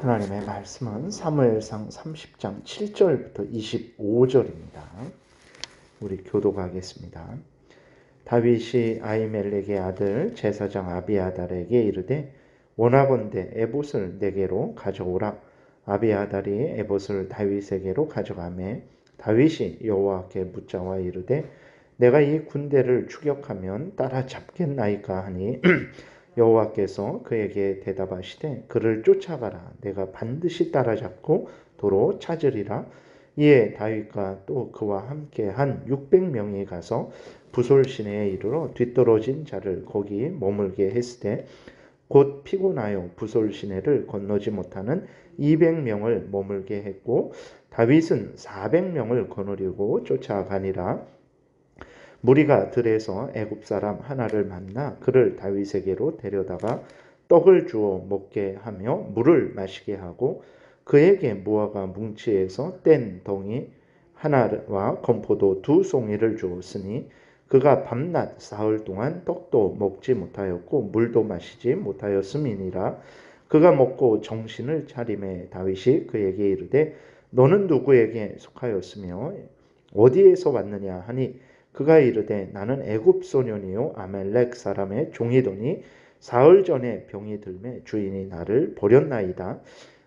하나님의 말씀은 사무엘상 30장 7절부터 25절입니다. 우리 교독하겠습니다. 다윗이 아히멜렉의 아들 제사장 아비아달에게 이르되 원하건대 에봇을 내게로 가져오라. 아비아달이 에봇을 다윗에게로 가져가매 다윗이 여호와께 묻자와 이르되 내가 이 군대를 추격하면 따라잡겠나이까 하니 여호와께서 그에게 대답하시되 그를 쫓아가라. 내가 반드시 따라잡고 도로 찾으리라. 이에 다윗과 또 그와 함께 한 600명이 가서 부솔 시내에 이르러 뒤떨어진 자를 거기 머물게 했으되 곧 피곤하여 부솔 시내를 건너지 못하는 200명을 머물게 했고 다윗은 400명을 거느리고 쫓아가니라. 무리가 들에서 애굽 사람 하나를 만나 그를 다윗에게로 데려다가 떡을 주어 먹게 하며 물을 마시게 하고 그에게 무화과 뭉치에서 뗀 덩이 하나와 건포도 2송이를 주었으니 그가 밤낮 사흘 동안 떡도 먹지 못하였고 물도 마시지 못하였음이니라. 그가 먹고 정신을 차림에 다윗이 그에게 이르되 너는 누구에게 속하였으며 어디에서 왔느냐 하니 그가 이르되 나는 애굽 소년이요 아멜렉 사람의 종이더니 사흘 전에 병이 들매 주인이 나를 버렸나이다.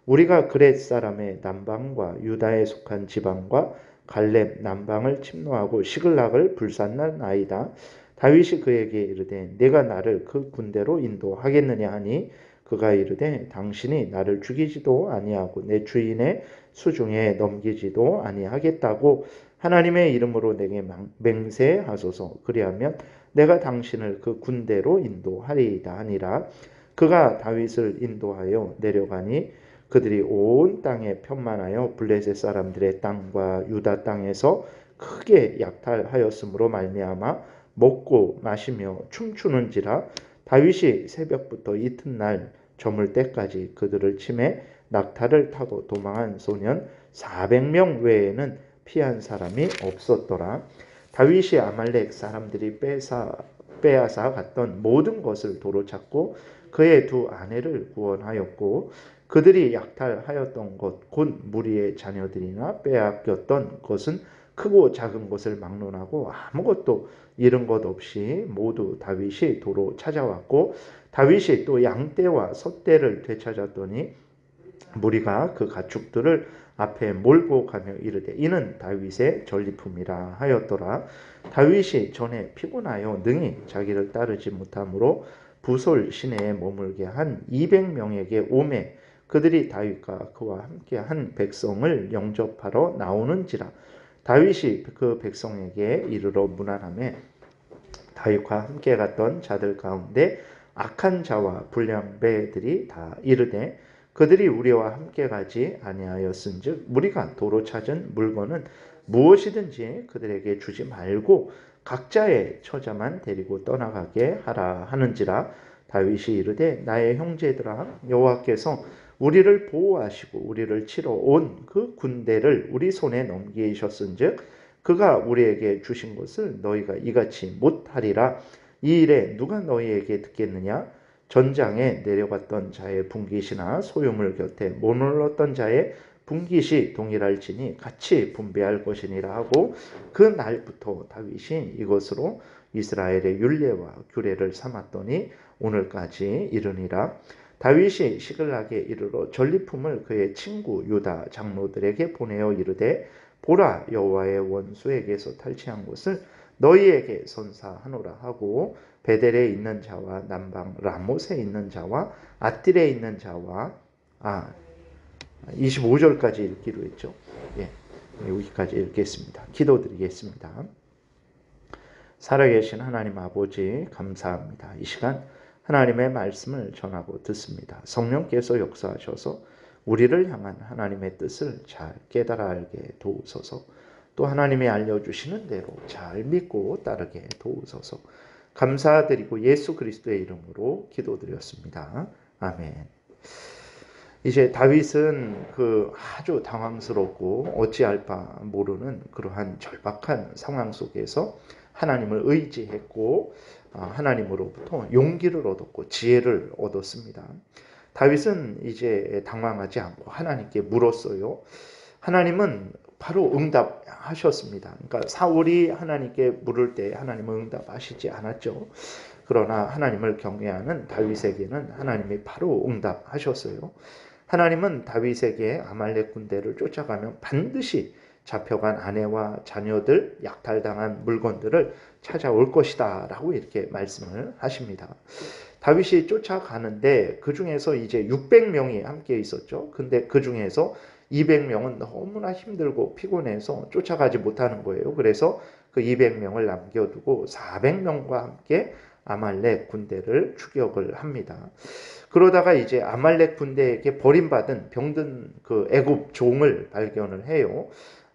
우리가 그렛 사람의 남방과 유다에 속한 지방과 갈렙 남방을 침노하고 시글락을 불살랐나이다. 다윗이 그에게 이르되 내가 나를 그 군대로 인도하겠느냐 하니 그가 이르되 당신이 나를 죽이지도 아니하고 내 주인의 수중에 넘기지도 아니하겠다고 하나님의 이름으로 내게 맹세하소서. 그리하면 내가 당신을 그 군대로 인도하리이다 하니라. 그가 다윗을 인도하여 내려가니 그들이 온 땅에 편만하여 블레셋 사람들의 땅과 유다 땅에서 크게 약탈하였으므로 말미암아 먹고 마시며 춤추는지라. 다윗이 새벽부터 이튿날 저물 때까지 그들을 치매 낙타를 타고 도망한 소년 400명 외에는 피한 사람이 없었더라. 다윗이 아말렉 사람들이 빼앗아 갔던 모든 것을 도로 찾고 그의 두 아내를 구원하였고 그들이 약탈하였던 것 곧 무리의 자녀들이나 빼앗겼던 것은 크고 작은 것을 막론하고 아무것도 잃은 것 없이 모두 다윗이 도로 찾아왔고 다윗이 또 양떼와 숫떼를 되찾았더니 무리가 그 가축들을 앞에 몰고 가며 이르되 이는 다윗의 전리품이라 하였더라. 다윗이 전에 피곤하여 능히 자기를 따르지 못하므로 부솔 시내에 머물게 한 200명에게 오매 그들이 다윗과 그와 함께 한 백성을 영접하러 나오는지라. 다윗이 그 백성에게 이르러 문안하매 다윗과 함께 갔던 자들 가운데 악한 자와 불량배들이 다 이르되 그들이 우리와 함께 가지 아니하였은즉 우리가 도로 찾은 물건은 무엇이든지 그들에게 주지 말고 각자의 처자만 데리고 떠나가게 하라 하는지라. 다윗이 이르되 나의 형제들아 여호와께서 우리를 보호하시고 우리를 치러 온 그 군대를 우리 손에 넘기셨은즉 그가 우리에게 주신 것을 너희가 이같이 못하리라. 이 일에 누가 너희에게 듣겠느냐? 전장에 내려갔던 자의 분깃이나 소유물 곁에 머물렀던 자의 분깃이 동일할지니 같이 분배할 것이니라 하고 그 날부터 다윗이 이것으로 이스라엘의 율례와 규례를 삼았더니 오늘까지 이르니라. 다윗이 시글락에 이르러 전리품을 그의 친구 유다 장로들에게 보내어 이르되 보라 여호와의 원수에게서 탈취한 것을 너희에게 선사하노라 하고 베델에 있는 자와 남방 라못에 있는 자와 앗딜에 있는 자와 25절까지 읽기로 했죠. 여기까지 읽겠습니다. 기도드리겠습니다. 살아계신 하나님 아버지 감사합니다. 이 시간 하나님의 말씀을 전하고 듣습니다. 성령께서 역사하셔서 우리를 향한 하나님의 뜻을 잘 깨달아 알게 도우소서. 또 하나님이 알려주시는 대로 잘 믿고 따르게 도우소서. 감사드리고 예수 그리스도의 이름으로 기도드렸습니다. 아멘. 이제 다윗은 그 아주 당황스럽고 어찌할 바 모르는 그러한 절박한 상황 속에서 하나님을 의지했고 하나님으로부터 용기를 얻었고 지혜를 얻었습니다. 다윗은 이제 당황하지 않고 하나님께 물었어요. 하나님은 바로 응답하셨습니다. 그러니까 사울이 하나님께 물을 때 하나님은 응답하시지 않았죠. 그러나 하나님을 경외하는 다윗에게는 하나님이 바로 응답하셨어요. 하나님은 다윗에게 아말렉 군대를 쫓아가면 반드시 잡혀간 아내와 자녀들, 약탈당한 물건들을 찾아올 것이다 라고 이렇게 말씀을 하십니다. 다윗이 쫓아가는데 그 중에서 이제 600명이 함께 있었죠. 근데 그 중에서 200명은 너무나 힘들고 피곤해서 쫓아가지 못하는 거예요. 그래서 그 200명을 남겨두고 400명과 함께 아말렉 군대를 추격을 합니다. 그러다가 이제 아말렉 군대에게 버림받은 병든 그 애굽 종을 발견을 해요.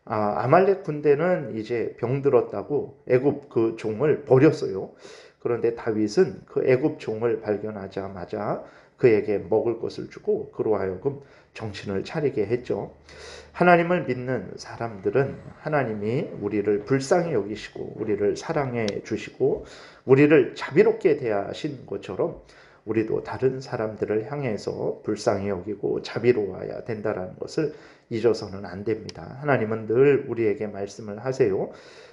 아말렉 군대는 이제 병들었다고 애굽 그 종을 버렸어요. 그런데 다윗은 그 애굽 종을 발견하자마자 그에게 먹을 것을 주고 그로 하여금 정신을 차리게 했죠. 하나님을 믿는 사람들은 하나님이 우리를 불쌍히 여기시고 우리를 사랑해 주시고 우리를 자비롭게 대하신 것처럼 우리도 다른 사람들을 향해서 불쌍히 여기고 자비로워야 된다는 것을 잊어서는 안 됩니다. 하나님은 늘 우리에게 말씀을 하세요.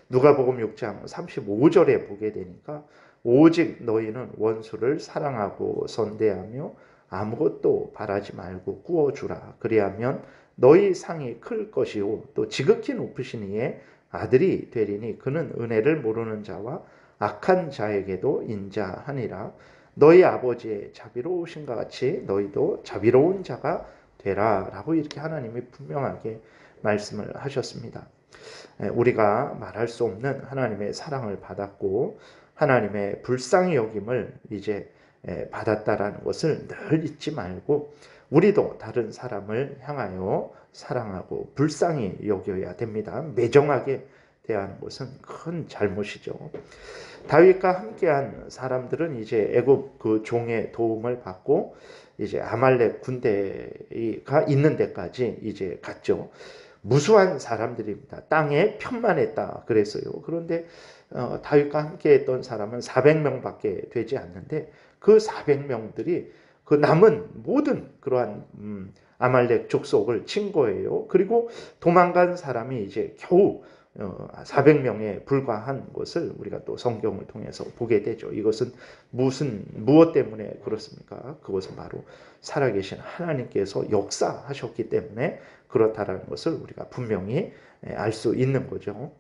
누가복음 6장 35절에 보게 되니까 오직 너희는 원수를 사랑하고 선대하며 아무것도 바라지 말고 구워주라. 그리하면 너희 상이 클 것이요 또 지극히 높으신 이의 아들이 되리니 그는 은혜를 모르는 자와 악한 자에게도 인자하니라. 너희 아버지의 자비로우신과 같이 너희도 자비로운 자가 되라 라고 이렇게 하나님이 분명하게 말씀을 하셨습니다. 우리가 말할 수 없는 하나님의 사랑을 받았고 하나님의 불쌍히 여김을 이제 받았다라는 것을 늘 잊지 말고 우리도 다른 사람을 향하여 사랑하고 불쌍히 여겨야 됩니다. 매정하게 대하는 것은 큰 잘못이죠. 다윗과 함께한 사람들은 이제 애굽 그 종의 도움을 받고 이제 아말렉 군대가 있는 데까지 이제 갔죠. 무수한 사람들입니다. 땅에 편만했다 그랬어요. 그런데 다윗과 함께했던 사람은 400명밖에 되지 않는데 그 400명들이 그 남은 모든 그러한 아말렉 족속을 친 거예요. 그리고 도망간 사람이 이제 겨우 400명에 불과한 것을 우리가 또 성경을 통해서 보게 되죠. 이것은 무엇 때문에 그렇습니까? 그것은 바로 살아계신 하나님께서 역사하셨기 때문에 그렇다라는 것을 우리가 분명히 알 수 있는 거죠.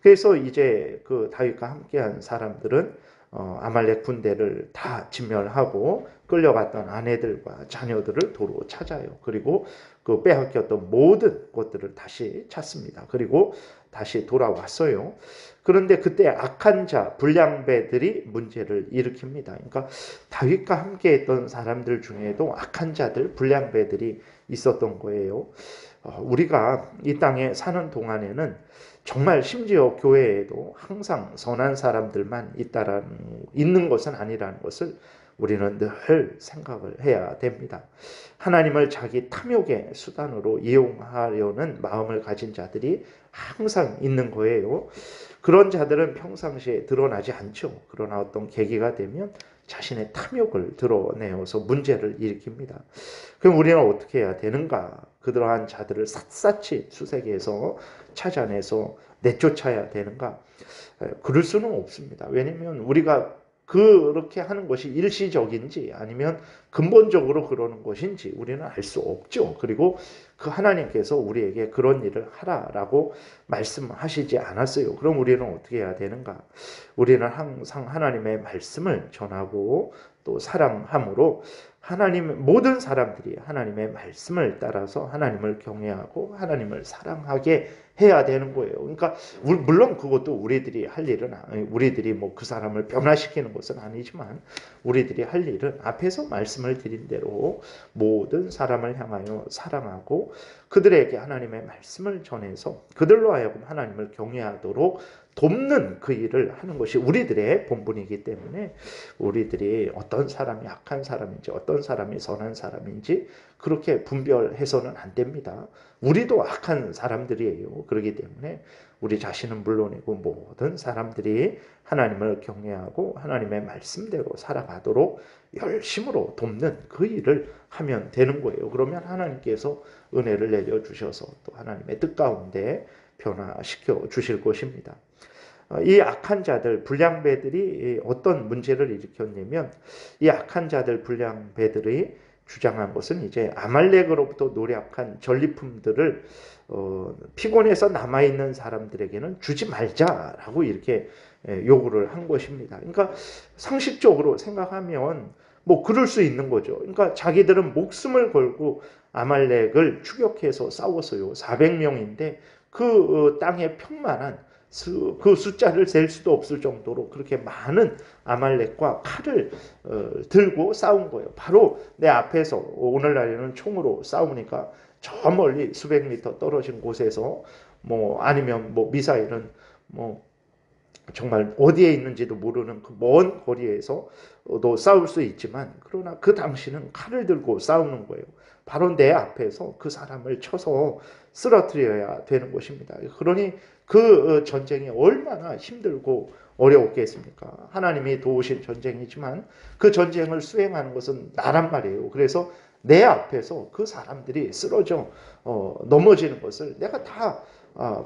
그래서 이제 그 다윗과 함께한 사람들은 아말렉 군대를 다 진멸하고 끌려갔던 아내들과 자녀들을 도로 찾아요. 그리고 그 빼앗겼던 모든 것들을 다시 찾습니다. 그리고 다시 돌아왔어요. 그런데 그때 악한 자, 불량배들이 문제를 일으킵니다. 그러니까 다윗과 함께했던 사람들 중에도 악한 자들, 불량배들이 있었던 거예요. 우리가 이 땅에 사는 동안에는 정말 심지어 교회에도 항상 선한 사람들만 있는 것은 아니라는 것을 우리는 늘 생각을 해야 됩니다. 하나님을 자기 탐욕의 수단으로 이용하려는 마음을 가진 자들이 항상 있는 거예요. 그런 자들은 평상시에 드러나지 않죠. 그러나 어떤 계기가 되면 자신의 탐욕을 드러내어서 문제를 일으킵니다. 그럼 우리는 어떻게 해야 되는가? 그러한 자들을 샅샅이 수색해서 찾아내서 내쫓아야 되는가? 그럴 수는 없습니다. 왜냐하면 우리가 그렇게 하는 것이 일시적인지 아니면 근본적으로 그러는 것인지 우리는 알 수 없죠. 그리고 그 하나님께서 우리에게 그런 일을 하라라고 말씀하시지 않았어요. 그럼 우리는 어떻게 해야 되는가? 우리는 항상 하나님의 말씀을 전하고 또 사랑함으로 모든 사람들이 하나님의 말씀을 따라서 하나님을 경외하고 하나님을 사랑하게 해야 되는 거예요. 그러니까 물론 그것도 우리들이 할 일은 우리들이 뭐 그 사람을 변화시키는 것은 아니지만 우리들이 할 일은 앞에서 말씀을 드린 대로 모든 사람을 향하여 사랑하고 그들에게 하나님의 말씀을 전해서 그들로 하여금 하나님을 경외하도록 돕는 그 일을 하는 것이 우리들의 본분이기 때문에 우리들이 어떤 사람이 악한 사람인지 어떤 사람이 선한 사람인지 그렇게 분별해서는 안 됩니다. 우리도 악한 사람들이에요. 그렇기 때문에 우리 자신은 물론이고 모든 사람들이 하나님을 경외하고 하나님의 말씀대로 살아가도록 열심으로 돕는 그 일을 하면 되는 거예요. 그러면 하나님께서 은혜를 내려주셔서 또 하나님의 뜻 가운데 변화시켜 주실 것입니다. 이 악한 자들, 불량배들이 어떤 문제를 일으켰냐면 이 악한 자들, 불량배들이 주장한 것은 이제 아말렉으로부터 노력한 전리품들을 피곤해서 남아있는 사람들에게는 주지 말자라고 이렇게 요구를 한 것입니다. 그러니까 상식적으로 생각하면 뭐 그럴 수 있는 거죠. 그러니까 자기들은 목숨을 걸고 아말렉을 추격해서 싸웠어요. 400명인데 그 땅에 평만한 그 숫자를 셀 수도 없을 정도로 그렇게 많은 아말렉과 칼을 들고 싸운 거예요. 바로 내 앞에서 오늘날에는 총으로 싸우니까 저 멀리 수백 미터 떨어진 곳에서 뭐 아니면 뭐 미사일은 뭐 정말 어디에 있는지도 모르는 그 먼 거리에서도 싸울 수 있지만 그러나 그 당시는 칼을 들고 싸우는 거예요. 바로 내 앞에서 그 사람을 쳐서 쓰러뜨려야 되는 것입니다. 그러니 그 전쟁이 얼마나 힘들고 어려웠겠습니까? 하나님이 도우신 전쟁이지만 그 전쟁을 수행하는 것은 나란 말이에요. 그래서 내 앞에서 그 사람들이 쓰러져 넘어지는 것을 내가 다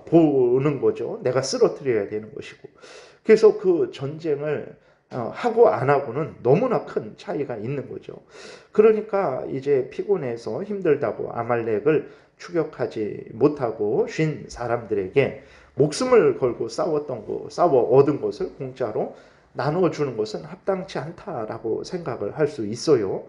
보는 거죠. 내가 쓰러뜨려야 되는 것이고. 그래서 그 전쟁을 하고 안 하고는 너무나 큰 차이가 있는 거죠. 그러니까 이제 피곤해서 힘들다고 아말렉을 추격하지 못하고 쉰 사람들에게 목숨을 걸고 싸워 얻은 것을 공짜로 나눠주는 것은 합당치 않다라고 생각을 할 수 있어요.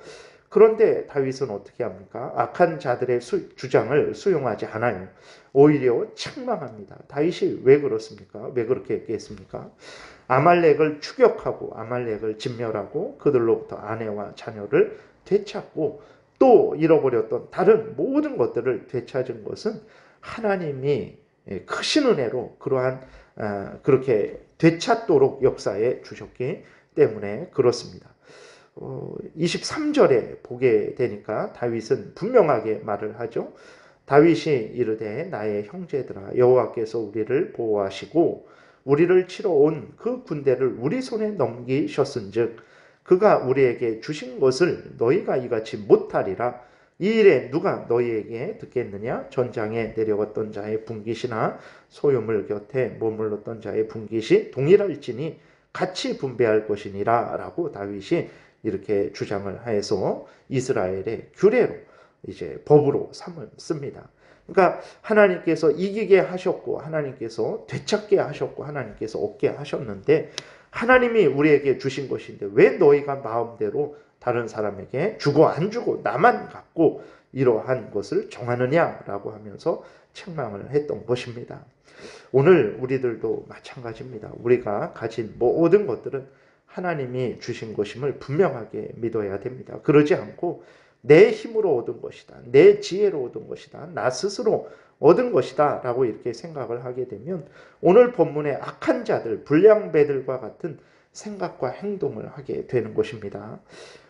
그런데 다윗은 어떻게 합니까? 악한 자들의 주장을 수용하지 않아요. 오히려 책망합니다. 다윗이 왜 그렇습니까? 왜 그렇게 했겠습니까? 아말렉을 추격하고 아말렉을 진멸하고 그들로부터 아내와 자녀를 되찾고 또 잃어버렸던 다른 모든 것들을 되찾은 것은 하나님이 크신 은혜로 그러한 그렇게 되찾도록 역사에 주셨기 때문에 그렇습니다. 23절에 보게 되니까 다윗은 분명하게 말을 하죠. 다윗이 이르되 나의 형제들아 여호와께서 우리를 보호하시고 우리를 치러 온 그 군대를 우리 손에 넘기셨은즉 그가 우리에게 주신 것을 너희가 이같이 못하리라. 이 일에 누가 너희에게 듣겠느냐? 전장에 내려갔던 자의 분깃이나 소유물 곁에 머물렀던 자의 분깃이 동일할지니 같이 분배할 것이니라 라고 다윗이 이렇게 주장을 해서 이스라엘의 규례로 이제 법으로 씁니다. 그러니까 하나님께서 이기게 하셨고 하나님께서 되찾게 하셨고 하나님께서 얻게 하셨는데 하나님이 우리에게 주신 것인데 왜 너희가 마음대로 다른 사람에게 주고 안 주고 나만 갖고 이러한 것을 정하느냐라고 하면서 책망을 했던 것입니다. 오늘 우리들도 마찬가지입니다. 우리가 가진 모든 것들은 하나님이 주신 것임을 분명하게 믿어야 됩니다. 그러지 않고 내 힘으로 얻은 것이다. 내 지혜로 얻은 것이다. 나 스스로 얻은 것이다. 라고 이렇게 생각을 하게 되면 오늘 본문의 악한 자들, 불량배들과 같은 생각과 행동을 하게 되는 것입니다.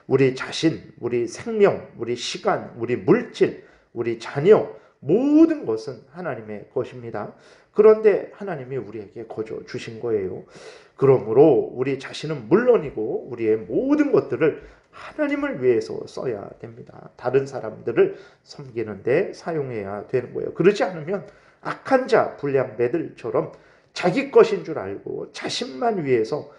우리 자신, 우리 생명, 우리 시간, 우리 물질, 우리 자녀 모든 것은 하나님의 것입니다. 그런데 하나님이 우리에게 거저 주신 거예요. 그러므로 우리 자신은 물론이고 우리의 모든 것들을 하나님을 위해서 써야 됩니다. 다른 사람들을 섬기는데 사용해야 되는 거예요. 그러지 않으면 악한 자, 불량배들처럼 자기 것인 줄 알고 자신만 위해서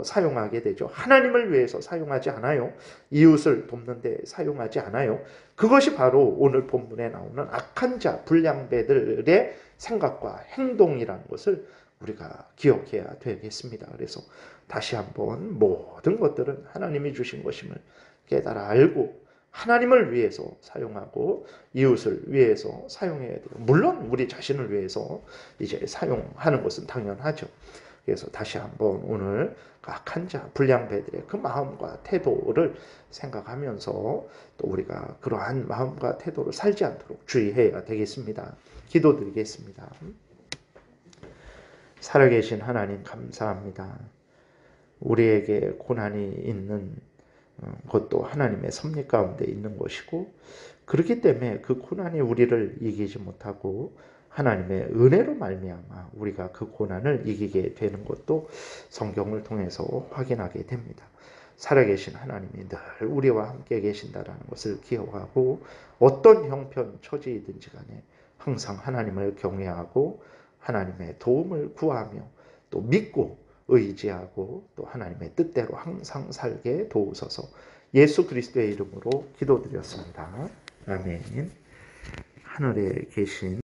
사용하게 되죠. 하나님을 위해서 사용하지 않아요. 이웃을 돕는 데 사용하지 않아요. 그것이 바로 오늘 본문에 나오는 악한 자, 불량배들의 생각과 행동이라는 것을 우리가 기억해야 되겠습니다. 그래서 다시 한번 모든 것들은 하나님이 주신 것임을 깨달아 알고 하나님을 위해서 사용하고 이웃을 위해서 사용해야 돼요. 물론 우리 자신을 위해서 이제 사용하는 것은 당연하죠. 그래서 다시 한번 오늘 악한 자, 불량배들의 그 마음과 태도를 생각하면서 또 우리가 그러한 마음과 태도를 살지 않도록 주의해야 되겠습니다. 기도드리겠습니다. 살아계신 하나님 감사합니다. 우리에게 고난이 있는 것도 하나님의 섭리 가운데 있는 것이고, 그렇기 때문에 그 고난이 우리를 이기지 못하고 하나님의 은혜로 말미암아 우리가 그 고난을 이기게 되는 것도 성경을 통해서 확인하게 됩니다. 살아계신 하나님이 늘 우리와 함께 계신다라는 것을 기억하고, 어떤 형편 처지이든지 간에 항상 하나님을 경외하고 하나님의 도움을 구하며 또 믿고 의지하고 또 하나님의 뜻대로 항상 살게 도우소서. 예수 그리스도의 이름으로 기도드렸습니다. 아멘. 하늘에 계신